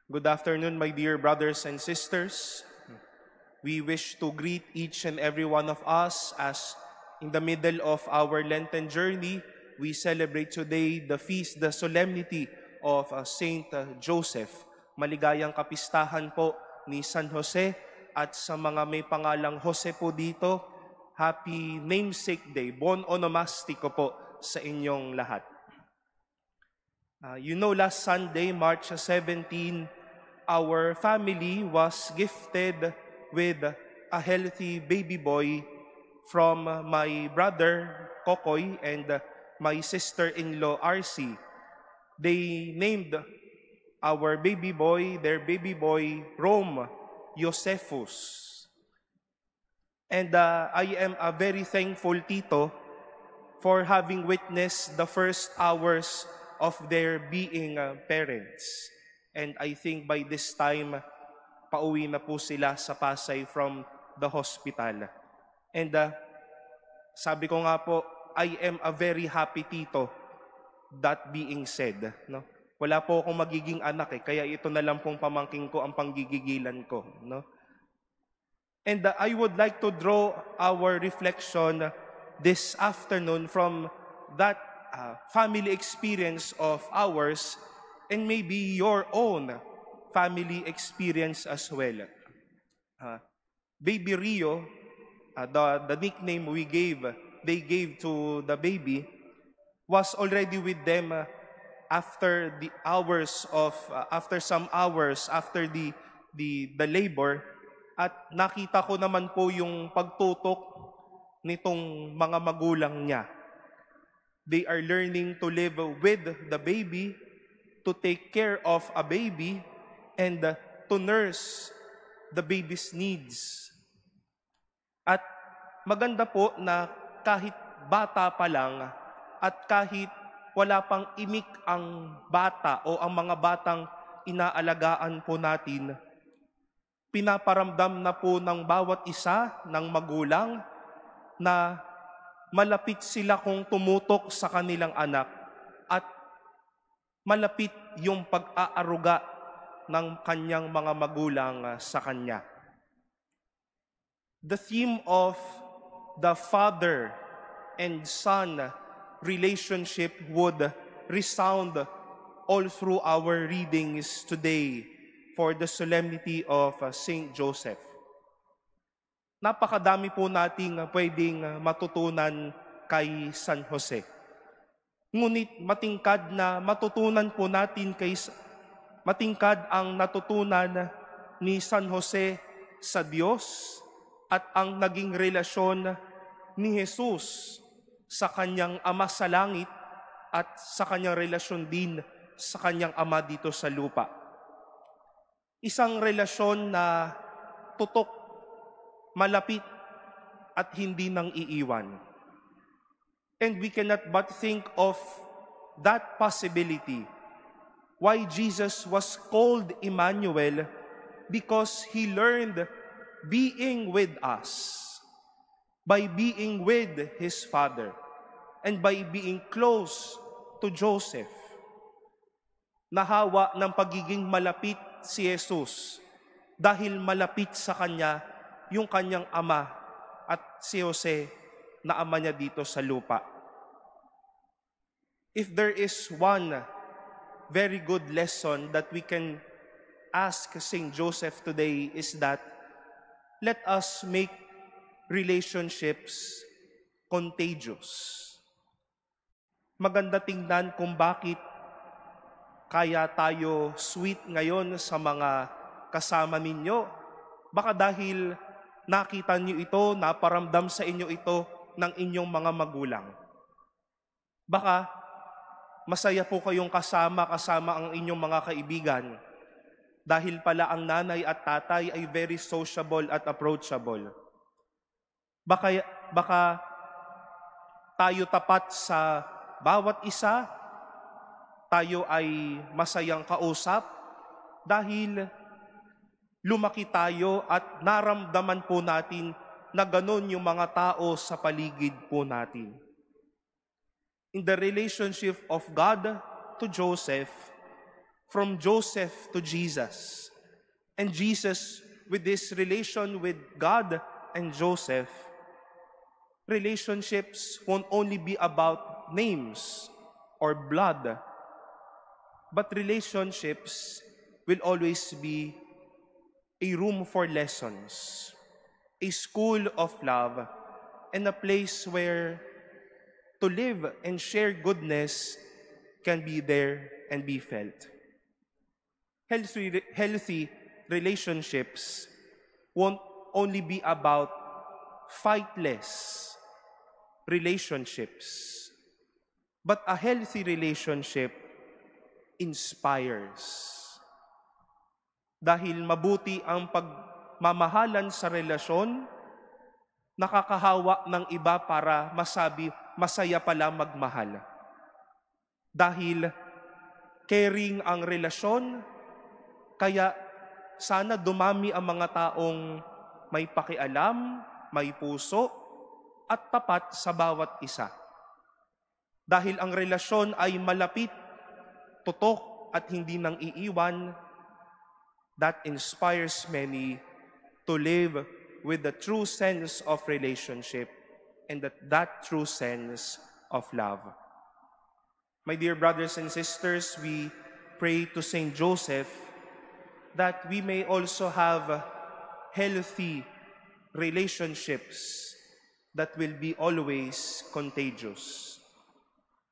Good afternoon, my dear brothers and sisters. We wish to greet each and every one of us as in the middle of our Lenten journey, we celebrate today the feast, the solemnity of Saint Joseph. Maligayang kapistahan po ni San Jose at sa mga may pangalang Jose po dito, happy namesake day, bon onomastico po sa inyong lahat. Last Sunday, March 17, our family was gifted with a healthy baby boy from my brother, Kokoy, and my sister-in-law, RC. They named their baby boy, Rome Josephus. And I am a very thankful tito for having witnessed the first hours of their being parents. And I think by this time, pauwi na po sila sa Pasay from the hospital. And sabi ko nga po, I am a very happy tito. That being said, no? Wala po akong magiging anak kaya ito na lang pong pamangking ko ang panggigigilan ko. No? And I would like to draw our reflection this afternoon from that family experience of ours and maybe your own family experience as well. Baby Rio, the nickname they gave to the baby, was already with them after some hours after the labor, at nakita ko naman po yung pagtutok nitong mga magulang niya. They are learning to live with the baby, to take care of a baby, and to nurse the baby's needs. At maganda po na kahit bata pa lang at kahit wala pang imik ang bata o ang mga batang inaalagaan po natin, pinaparamdam na po ng bawat isa ng magulang na malapit sila kung tumutok sa kanilang anak at malapit yung pag-aaruga ng kanyang mga magulang sa kanya. The theme of the father and son relationship would resound all through our readings today for the solemnity of Saint Joseph. Napakadami po nating pwedeng matutunan kay San Jose. Ngunit matingkad ang natutunan ni San Jose sa Diyos at ang naging relasyon ni Jesus sa kanyang Ama sa langit at sa kanyang relasyon din sa kanyang Ama dito sa lupa. Isang relasyon na tutok, malapit at hindi nang iiwan. And we cannot but think of that possibility. Why Jesus was called Emmanuel? Because He learned being with us by being with His Father and by being close to Joseph. Nahawa ng pagiging malapit si Jesus dahil malapit sa Kanya yung Kanyang Ama at si Jose na ama niya dito sa lupa. If there is one very good lesson that we can ask Saint Joseph today is that let us make relationships contagious. Maganda tingnan kung bakit kaya tayo sweet ngayon sa mga kasama ninyo. Baka dahil nakita niyo ito, naparamdam sa inyo ito ng inyong mga magulang. Baka masaya po kayong kasama ang inyong mga kaibigan dahil pala ang nanay at tatay ay very sociable at approachable. Baka tayo tapat sa bawat isa, tayo ay masayang kausap dahil lumaki tayo at naramdaman po natin na ganon yung mga tao sa paligid po natin. In the relationship of God to Joseph, from Joseph to Jesus. And Jesus, with this relation with God and Joseph, relationships won't only be about names or blood, but relationships will always be a room for lessons, a school of love, and a place where to live and share goodness can be there and be felt. Healthy relationships won't only be about fightless relationships, but a healthy relationship inspires. Dahil mabuti ang pagmamahalan sa relasyon, nakakahawa ng iba para masabi, masaya pala magmahal. Dahil caring ang relasyon, kaya sana dumami ang mga taong may pakialam, may puso, at tapat sa bawat isa. Dahil ang relasyon ay malapit, tutok at hindi nang iiwan, that inspires many to live with the true sense of relationship and that true sense of love. My dear brothers and sisters, we pray to Saint Joseph that we may also have healthy relationships that will be always contagious.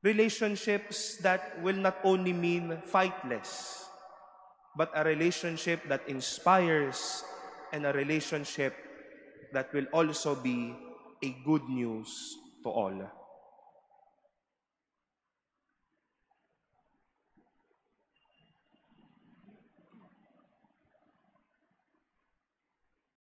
Relationships that will not only mean fightless, but a relationship that inspires and a relationship that will also be a good news to all.